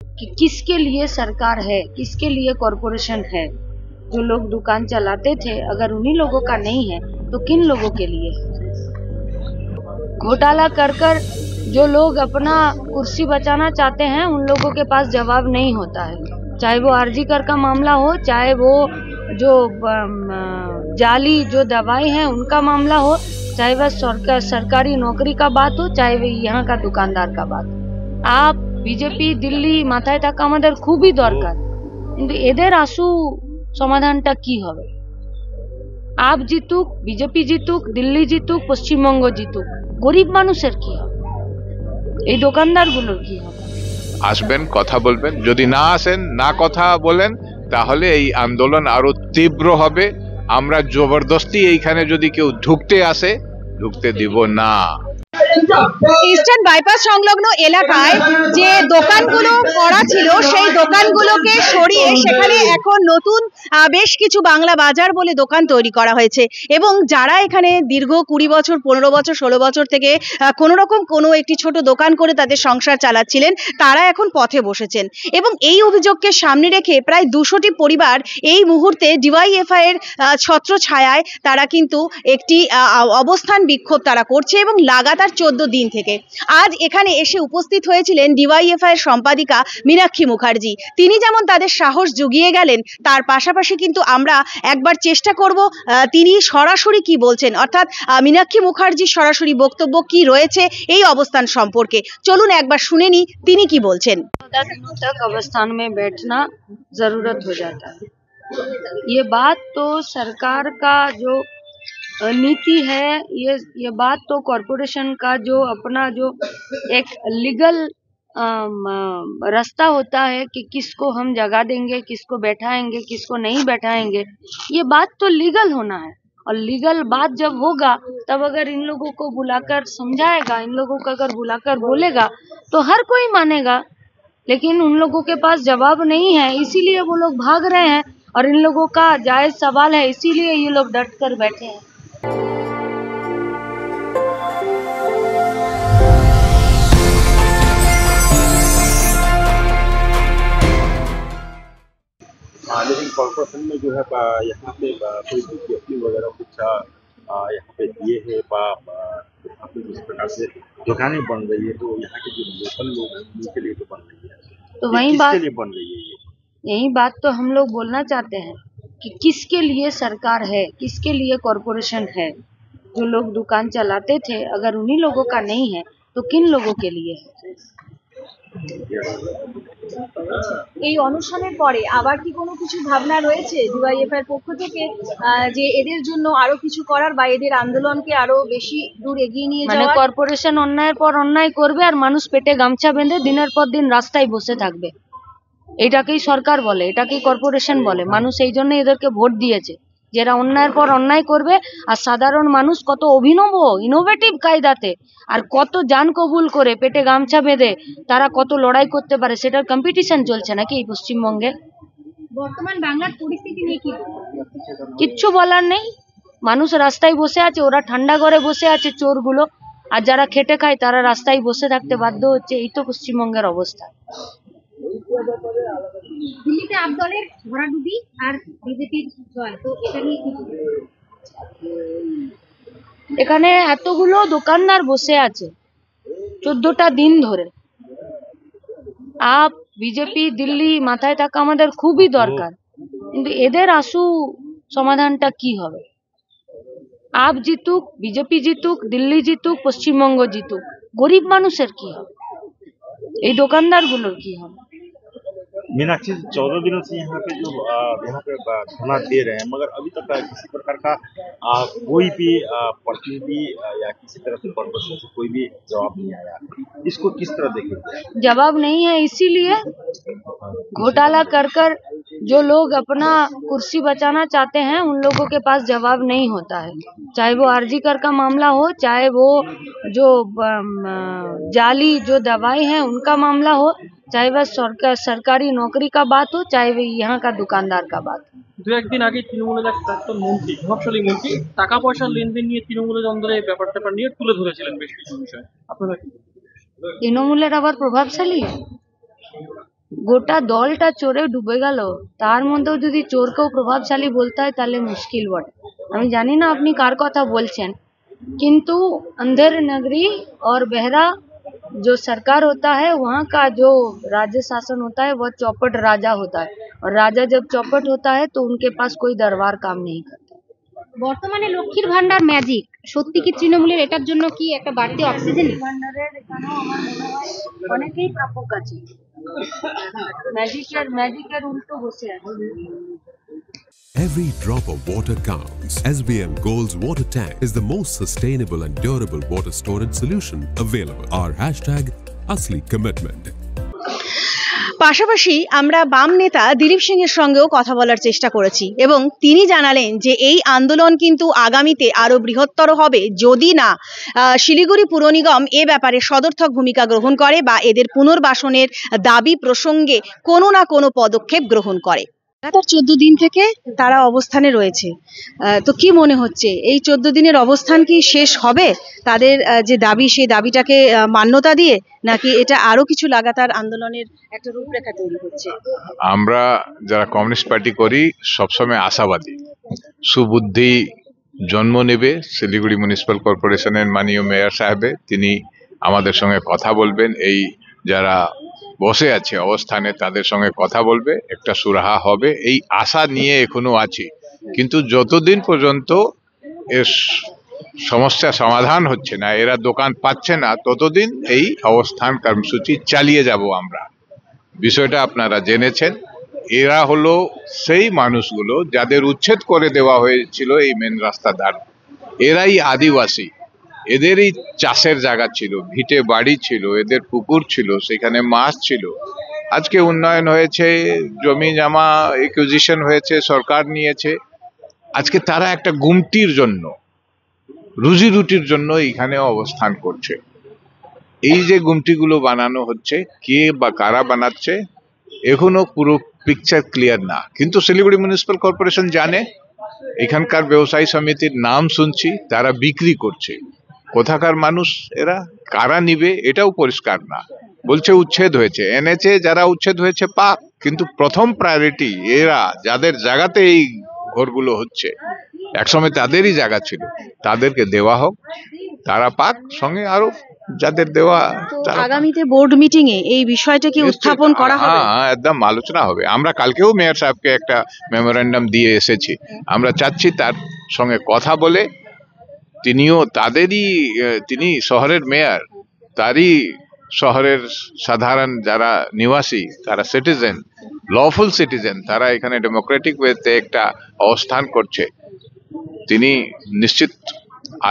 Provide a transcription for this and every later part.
कि किसके लिए सरकार है, किसके लिए कॉरपोरेशन है। जो लोग दुकान चलाते थे, अगर उन्हीं लोगों का नहीं है तो किन लोगों के लिए है। घोटाला कर कर जो लोग अपना कुर्सी बचाना चाहते हैं, उन लोगों के पास जवाब नहीं होता है। चाहे वो आरजी कर का मामला हो, चाहे वो जो जाली जो दवाई है उनका मामला हो, चाहे वह सरकारी नौकरी का बात हो, चाहे वह यहाँ का दुकानदार का बात हो। आप বিজেপি দিল্লি মাথায় থাকা আমাদের খুবই দরকার, কিন্তু এদের আশু সমাধানটা কি হবে। আপ জিতুক, বিজেপি জিতুক, দিল্লি জিতুক, পশ্চিমবঙ্গ জিতুক, গরিব মানুষের কি হবে, এই দোকানদারগুলোর কি হবে। আসবেন, কথা বলবেন, যদি না আসেন, না কথা বলেন, তাহলে এই আন্দোলন আরো তীব্র হবে। আমরা জবরদস্তি এইখানে যদি কেউ ঢুকতে আসে, ঢুকতে দিব না। ইস্টার্ন বাইপাস সংলগ্ন এলাকায় যে দোকানগুলো করা ছিল সেই দোকানগুলোকে সরিয়ে সেখানে এখন নতুন বেশ কিছু বাংলা বাজার বলে দোকান তৈরি করা হয়েছে এবং যারা এখানে দীর্ঘ 20 বছর 15 বছর 16 বছর থেকে কোনো রকম কোনো একটি ছোট দোকান করে তাদের সংসার চালাচ্ছিলেন, তারা এখন পথে বসেছেন এবং এই অভিযোগকে সামনে রেখে প্রায় 200টি পরিবার এই মুহূর্তে ডিওয়াইএফআই এর ছত্রছায়ায় তারা কিন্তু একটি অবস্থান বিক্ষোভ তারা করছে এবং লাগাতার 14 দিন থেকে আজ এখানে এসে উপস্থিত হয়েছিলেন ডিওয়াইএফআই এর সম্পাদিকা মীনাক্ষী মুখার্জি। তিনি যেমন তাদের সাহস জুগিয়ে গেলেন, তার পাশাপাশি কিন্তু আমরা একবার চেষ্টা করব তিনি সরাসরি কি বলছেন, অর্থাৎ মীনাক্ষী মুখার্জির সরাসরি বক্তব্য কি রয়েছে এই অবস্থান সম্পর্কে। চলুন একবার শুনে নি তিনি কি বলছেন। 14 दिनों तक अवस्थान में बैठना जरूरत हो जाता है। ये बात तो सरकार का जो नीति है, ये बात तो कॉरपोरेशन का जो अपना जो एक लीगल रास्ता होता है कि किसको हम जगह देंगे, किसको बैठाएंगे, किसको नहीं बैठाएंगे, ये बात तो लीगल होना है। और लीगल बात जब होगा तब अगर इन लोगों को बुलाकर समझाएगा, इन लोगों को अगर बुलाकर बोलेगा तो हर कोई मानेगा। लेकिन उन लोगों के पास जवाब नहीं है, इसीलिए वो लोग भाग रहे हैं और इन लोगों का जायज सवाल है, इसीलिए ये लोग डट कर बैठे हैं। लेकिन कॉर्पोरेशन में जो है यहाँ पे कोई विज्ञप्ति वगैरह कुछ यहाँ पे दिए है यहाँ पे जिस प्रकार से दुकानें बन रही है, तो यहाँ के जो लोकल लोग हैं उनके लिए तो बन रही है, तो वही बात किसके लिए बन रही है यही बात तो हम लोग बोलना चाहते हैं कि किसके लिए सरकार है, किसके लिए कॉरपोरेशन है। जो लोग दुकान चलाते थे, अगर उन्हीं लोगों का नहीं है तो किन लोगों के लिए है। এই অনুষ্ঠানের পরে আবার কি কোনো কিছু ভাবনা রয়েছে ডিওয়াইএফআই এর পক্ষ থেকে যে এদের জন্য আরো কিছু করার বা এদের আন্দোলনকে আরো বেশি দূর এগিয়ে নিয়ে মানে যাওয়ার? কর্পোরেশন অন্যায়ের পর অন্যায় করবে আর মানুষ পেটে গামছা বেঁধে দিনের পর দিন রাস্তায় বসে থাকবে, এটাকেই সরকার বলে, এটাকেই কর্পোরেশন বলে। মানুষ এই জন্য এদেরকে ভোট দিয়েছে, যারা অন্যায়ের পর অন্যায় করবে। আর সাধারণ মানুষ কত অভিনব ইনোভেটিভ কায়দাতে আর কত জান কবুল করে পেটে গামছা বেঁধে তারা কত লড়াই করতে পারে, সেটার কম্পিটিশন চলছে নাকি এই পশ্চিমবঙ্গে। বর্তমান বাংলার পরিস্থিতি নিয়ে কি কিচ্ছু বলার নেই, মানুষ রাস্তায় বসে আছে, ওরা ঠান্ডা ঘরে বসে আছে চোরগুলো, আর যারা খেটে খায় তারা রাস্তায় বসে থাকতে বাধ্য হচ্ছে। এই তো পশ্চিমবঙ্গের অবস্থা। দিল্লিতে আপ দলের ভরাডুবি আর বিজেপির জয়, তো এটা নিয়ে কি? এখানে এতগুলো দোকানদার বসে আছে 14টা দিন ধরে। আপ বিজেপি দিল্লি মাথায় থাকা আমাদের খুবই দরকার, কিন্তু এদের আশু সমাধানটা কি হবে। আপ জিতুক, বিজেপি জিতুক, দিল্লি জিতুক, পশ্চিমবঙ্গ জিতুক, গরিব মানুষের কি হবে, এই দোকানদারগুলোর কি হবে। मीनाक्षी, 14 दिनों से यहाँ पे धरना दे रहे हैं, मगर अभी तक किसी प्रकार का कोई भी प्रतिनिधि या किसी तरह से कॉर्पोरेशन से कोई भी जवाब नहीं आया। इसको किस तरह देखेंगे? जवाब नहीं है, इसीलिए घोटाला कर कर जो लोग अपना कुर्सी बचाना चाहते हैं, उन लोगों के पास जवाब नहीं होता है। चाहे वो आरजी कर का मामला हो, चाहे वो जो जाली जो दवाई है उनका मामला हो, चाहे वह सरकारी नौकरी का बात हो, चाहे वह यहाँ का दुकानदार का बात हो। দু একদিন আগে তৃণমূলের এক প্রাক্তন মন্ত্রী, প্রভাবশালী মন্ত্রী, টাকা পয়সার লেনদেন নিয়ে তৃণমূলের অন্দরে ব্যাপার নিয়ে তুলে ধরেছিলেন বেশ কিছু বিষয়। আপনারা কি তৃণমূলের আবার প্রভাবশালী? গোটা দলটা চোরে ডুবে গেল, তার মধ্যেও যদি চোরকেও প্রভাবশালী বলতে হয় তাহলে মুশকিল বটে। আমি জানি না আপনি কার কথা বলছেন, किंतु अंधेर नगरी और बहरा जो सरकार होता है, वहाँ का जो राज्य शासन होता है वह चौपट राजा होता है, और राजा जब चौपट होता है तो उनके पास कोई दरबार काम नहीं करता। বর্তমানে লক্ষ্মীর ভান্ডার ম্যাজিক সত্যি কি তৃণমূলের এটার জন্য কি একটা বাড়তি অক্সিজেন? ভান্ডারের এখানেও আমার মনে হয় অনেকেই প্রাপক আছে, ম্যাজিকের উল্টো বসে আছে। Every drop of water counts. SBM Gold's water tank is the most sustainable and durable water storage solution available. Our hashtag Asli Commitment. পাশাপাশি আমরা বাম নেতা দিলীপ সিং এর সঙ্গেও কথা বলার চেষ্টা করেছি এবং তিনি জানালেন যে এই আন্দোলন কিন্তু আগামীতে আরো বৃহত্তর হবে যদি না শিলিগুড়ি পুর নিগম এ ব্যাপারে সদর্থক ভূমিকা গ্রহণ করে বা এদের পুনর্বাসনের দাবি প্রসঙ্গে কোনো না কোনো পদক্ষেপ গ্রহণ করে। লাগাতার 14 দিন থেকে তারা অবস্থানে রয়েছে, তো কি মনে হচ্ছে এই 14 দিনের অবস্থান কি শেষ হবে তাদের যে দাবি সেই দাবিটাকে মান্যতা দিয়ে, নাকি এটা আরো কিছু লাগাতার আন্দোলনের একটা রূপরেখা তৈরি হচ্ছে? আমরা যারা কমিউনিস্ট পার্টি করি সবসময় আশাবাদী, সুবুদ্ধি জন্ম নেবে শিলিগুড়ি মিউনিসিপ্যাল কর্পোরেশনের মাননীয় মেয়র সাহেবে, তিনি আমাদের সঙ্গে কথা বলবেন, এই যারা বসে আছে অবস্থানে তাদের সঙ্গে কথা বলবে, একটা সুরাহা হবে এই আশা নিয়ে এখনো আছি। কিন্তু যতদিন পর্যন্ত এর সমস্যা সমাধান হচ্ছে না, এরা দোকান পাচ্ছে না, ততদিন এই অবস্থান কর্মসূচি চালিয়ে যাব আমরা। বিষয়টা আপনারা জেনেছেন, এরা হলো সেই মানুষগুলো যাদের উচ্ছেদ করে দেওয়া হয়েছিল এই মেন রাস্তা ধার, এরাই আদিবাসী, এদেরই চাষের জায়গা ছিল, ভিটে বাড়ি ছিল, এদের পুকুর ছিল, সেখানে মাছ ছিল। আজকে উন্নয়ন হয়েছে, জমি জমা একুইজিশন হয়েছে, সরকার নিয়েছে, আজকে তারা একটা গুমটির জন্য, রুজি রুটির জন্য এখানে অবস্থান করছে। এই যে গুমটিগুলো বানানো হচ্ছে, কে বা কারা বানাচ্ছে এখনো পুরো পিকচার ক্লিয়ার না, কিন্তু শিলিগুড়ি মিউনিসিপ্যাল কর্পোরেশন জানে, এখানকার ব্যবসায়ী সমিতির নাম শুনছি, তারা বিক্রি করছে। কোথাকার মানুষ এরা, কারা নিবে এটাও পরিষ্কার না। বলছে উচ্ছেদ হয়েছে, এনেছে যারা উচ্ছেদ হয়েছে পাক, কিন্তু প্রথম প্রায়োরিটি এরা যাদের জায়গাতে এই ঘরগুলো হচ্ছে, একসময় তাদেরই জায়গা ছিল, তাদেরকে দেওয়া হোক, তারা পাক, সঙ্গে আরো যাদের দেওয়া। আগামীতে বোর্ড মিটিং এ এই বিষয়টা কি উত্থাপন করা হবে? হ্যাঁ, একদম আলোচনা হবে। আমরা কালকেও মেয়র সাহেবকে একটা মেমোরেন্ডাম দিয়ে এসেছি, আমরা চাচ্ছি তার সঙ্গে কথা বলে, তিনিও তাদেরই, তিনি শহরের মেয়র, তারই শহরের সাধারণ যারা নিবাসী, তারা সিটিজেন, লফুল সিটিজেন, তারা এখানে ডেমোক্রেটিক ওয়েতে একটা অবস্থান করছে, তিনি নিশ্চিত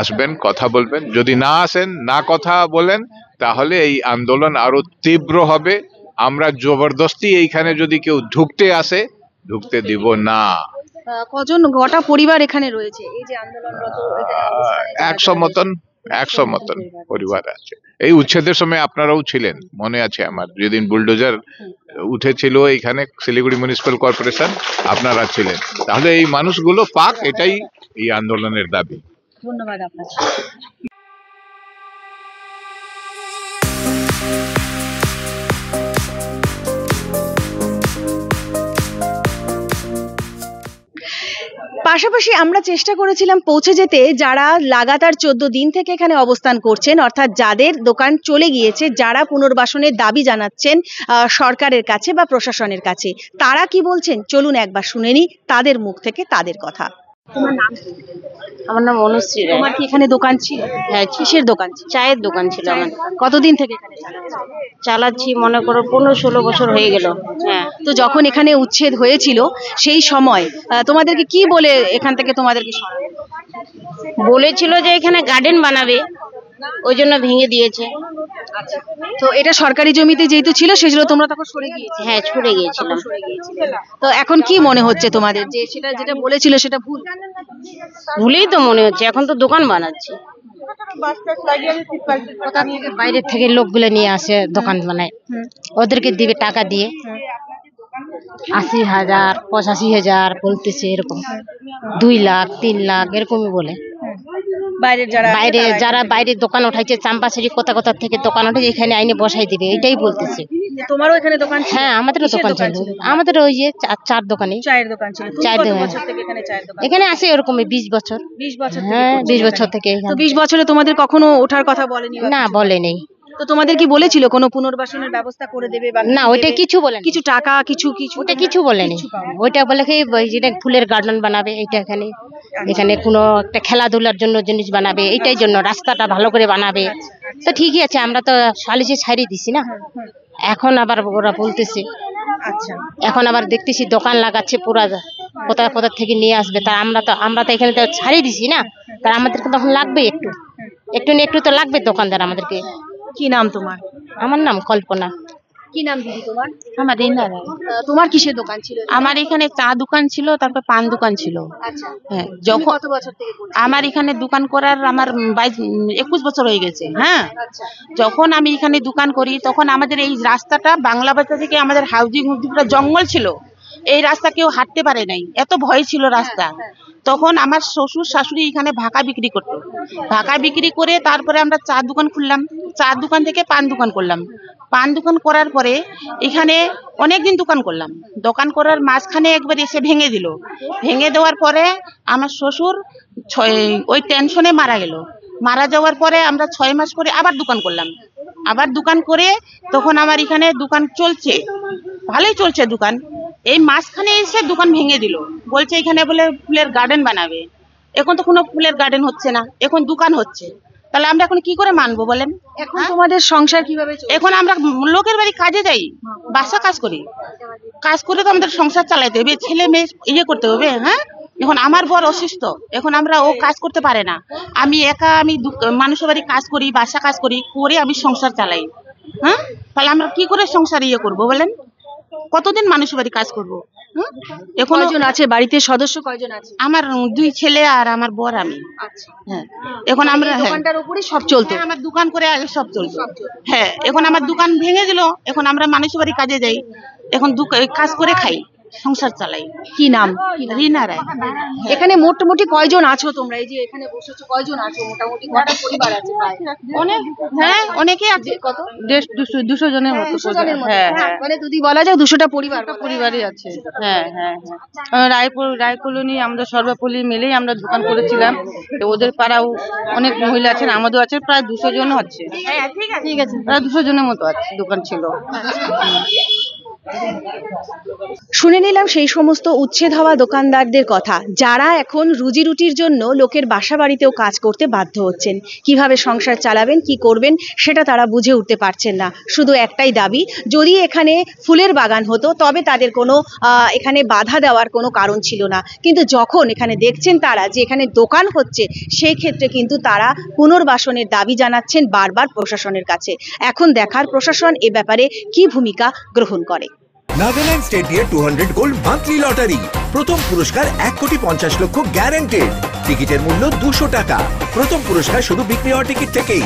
আসবেন, কথা বলবেন। যদি না আসেন, না কথা বলেন, তাহলে এই আন্দোলন আরো তীব্র হবে। আমরা জবরদস্তি এইখানে যদি কেউ ঢুকতে আসে, ঢুকতে দিব না। কজন গোটা পরিবার এখানে রয়েছে এই যে আন্দোলনরত? 100 মতন পরিবার আছে। এই উচ্ছেদের সময় আপনারাও ছিলেন, মনে আছে আমার, যেদিন বুলডোজার উঠেছিল এখানে শিলিগুড়ি মিউনিসিপ্যাল কর্পোরেশন, আপনারা ছিলেন। তাহলে এই মানুষগুলো পাক, এটাই এই আন্দোলনের দাবি। ধন্যবাদ আপনাকে। পাশাপাশি আমরা চেষ্টা করেছিলাম পৌঁছে যেতে যারা লাগাতার 14 দিন থেকে এখানে অবস্থান করছেন, অর্থাৎ যাদের দোকান চলে গিয়েছে, যারা পুনর্বাসনের দাবি জানাচ্ছেন সরকারের কাছে বা প্রশাসনের কাছে, তারা কি বলছেন চলুন একবার শুনে নিই তাদের মুখ থেকে তাদের কথা। তোমার নাম কি? আমার নাম অনুশ্রী রায়। তোমার কি এখানে দোকান ছিল? হ্যাঁ, কিসের দোকান ছিল? চায়ের দোকান ছিল আমার। কতদিন থেকে এখানে চালাচ্ছ? চালাচ্ছি মনে করো 15-16 বছর হয়ে গেল। হ্যাঁ, তো যখন এখানে উচ্ছেদ হয়েছিল সেই সময় তোমাদেরকে কি বলে এখান থেকে তোমাদেরকে সরানো? বলেছিল যে এখানে গার্ডেন বানাবে, ওই জন্য ভেঙে দিয়েছে। তো এটা সরকারি জমিতে যেহেতু ছিল সেজন্য তোমরা তখন সরে গিয়েছিলে? হ্যাঁ, ছুটে গিয়েছিলাম। তো এখন কি মনে হচ্ছে তোমাদের যে সেটা যেটা বলেছিল সেটা ভুল? ভুলেই তো মনে হচ্ছে, এখন তো দোকান বানাচ্ছে। বাইরের থেকে লোকগুলো নিয়ে আসে দোকান বানায়, ওদেরকে দিবে টাকা দিয়ে 80,000 85,000 বলতেছে, এরকম 2 লাখ 3 লাখ এরকমই বলে। বাইরে যারা বাইরে দোকান উঠাইছে চাম্পাশাড়ি কোথা থেকে দোকান উঠে এখানে আইনে বসাই দিবে, এটাই বলতেছে। তোমারও এখানে দোকান ছিল? হ্যাঁ, আমাদেরও দোকান ছিল। আমাদের ওই যে চার দোকানে চায়ের দোকান ছিল। চায়ের দোকান এখানে আছে এরকমই 20 বছর। 20 বছর? হ্যাঁ, 20 বছর থেকে। তো 20 বছরে তোমাদের কখনো ওঠার কথা বলেনি? না, বলে নেই। তো তোমাদের কি বলেছিল কোনো পুনর্বাসনের ব্যবস্থা করে দেবে? না, ওইটা কিছু বলে, কিছু টাকা কিছু ওটা কিছু বলেনি। ওইটা বলে কি যেটা ফুলের গার্ডেন বানাবে, এইটা এখানে কোনো একটা খেলাধুলার জন্য জিনিস বানাবে, এইটাই জন্য রাস্তাটা ভালো করে বানাবে। তো ঠিকই আছে, আমরা তো সালিশে ছাড়িয়ে দিছি না। এখন আবার ওরা বলতেছে, এখন আবার দেখতেছি দোকান লাগাচ্ছে পুরা, কোথা থেকে নিয়ে আসবে। তা আমরা তো এখানে তো ছাড়িয়ে দিছি না, তা আমাদেরকে তখন লাগবে একটু তো লাগবে দোকানদার আমাদেরকে। কি নাম তোমার? আমার নাম কল্পনা। কি নাম দিদি তোমার? আমার রিনা রায়। তোমার কিসের দোকান ছিল? আমার এখানে চা দোকান ছিল, তারপর পান দোকান ছিল। হ্যাঁ, যখন কত বছর থেকে আমার এখানে দোকান করার আমার 21 বছর হয়ে গেছে। হ্যাঁ, যখন আমি এখানে দোকান করি তখন আমাদের এই রাস্তাটা বাংলা বাজার থেকে আমাদের হাউজিং পুরো জঙ্গল ছিল, এই রাস্তা কেউ হাঁটতে পারে নাই, এত ভয় ছিল রাস্তা। তখন আমার শ্বশুর শাশুড়ি এখানে ভাকা বিক্রি করতো, ভাকা বিক্রি করে তারপরে আমরা চা দোকান খুললাম, চা দোকান থেকে পান দোকান করলাম। পান দোকান করার পরে এখানে অনেকদিন দোকান করলাম, দোকান করার মাঝখানে একবার এসে ভেঙে দিল। ভেঙে দেওয়ার পরে আমার শ্বশুর ওই টেনশনে মারা গেল। মারা যাওয়ার পরে আমরা 6 মাস পরে আবার দোকান করলাম। আবার দোকান করে তখন আমার এখানে দোকান চলছে, ভালোই চলছে দোকান। এই মাঝখানে এসে দোকান ভেঙে দিল, বলছে এখানে বলে ফুলের গার্ডেন বানাবে। এখন তো কোনো ফুলের গার্ডেন হচ্ছে না, এখন দোকান হচ্ছে। তাহলে আমরা এখন কি করে মানবো বলেন? এখন তোমাদের সংসার কিভাবে চলছে? এখন আমরা লোকের বাড়ি কাজে যাই, বাসা কাজ করি, কাজ করে তো আমাদের সংসার চালাইতে হবে, ছেলে মেয়ে করতে হবে। হ্যাঁ, এখন আমার বর অসুস্থ, এখন ও কাজ করতে পারে না, আমি একা, আমি মানুষের বাড়ি কাজ করি, বাসা কাজ করি, করে আমি সংসার চালাই। হ্যাঁ, তাহলে আমরা কি করে সংসার করবো বলেন? কতদিন মানুষের বাড়ি কাজ করবো? এখন কয়জন আছে বাড়িতে? সদস্য কয়জন আছে? আমার 2 ছেলে আর আমার বর, আমি। হ্যাঁ, এখন আমরা দোকানটার উপরে সব চলতো? আমার দোকান করে আগে সব চলতো। হ্যাঁ, এখন আমার দোকান ভেঙে দিল, এখন আমরা মানুষের বাড়ি কাজে যাই, এখন কাজ করে খাই, সংসার চালাই। কি নাম? রিনা রায়। এখানে মোটামুটি কয়জন আছো তোমরা? এই যে এখানে বসেছো, কয়জন আছো মোটামুটি? কটা পরিবার আছে? অনেক, হ্যাঁ, অনেকেই আছে। কত? 200 জনের মতো। হ্যাঁ, মানে যদি বলা যায় 200টা পরিবারই আছে। হ্যাঁ হ্যাঁ হ্যাঁ, রায় কলোনি আমরা সর্বপল্লী মিলেই আমরা দোকান করেছিলাম। ওদের পাড়াও অনেক মহিলা আছেন, আমাদের আছে প্রায় 200 জন আছে। ঠিক আছে, প্রায় 200 জনের মতো আছে, দোকান ছিল। শুনে নিলাম সেই সমস্ত উচ্ছেদ হওয়া দোকানদারদের কথা, যারা এখন রুজি রুটির জন্য লোকের বাসা বাড়িতেও কাজ করতে বাধ্য হচ্ছেন। কিভাবে সংসার চালাবেন, কি করবেন সেটা তারা বুঝে উঠতে পারছেন না। শুধু একটাই দাবি, যদি এখানে ফুলের বাগান হতো তবে তাদের কোনো এখানে বাধা দেওয়ার কোনো কারণ ছিল না। কিন্তু যখন এখানে দেখছেন তারা যে এখানে দোকান হচ্ছে, সেই ক্ষেত্রে কিন্তু তারা পুনর্বাসনের দাবি জানাচ্ছেন বারবার প্রশাসনের কাছে। এখন দেখার প্রশাসন এ ব্যাপারে কি ভূমিকা গ্রহণ করে। নাগাল্যান্ড স্টেট দিয়ে 200 গোল্ড মান্থলি লটারি, প্রথম পুরস্কার 1,50,00,000 গ্যারান্টেড। টিকিটের মূল্য 200 টাকা। প্রথম পুরস্কার শুধু বিক্রি হওয়া টিকিট থেকেই।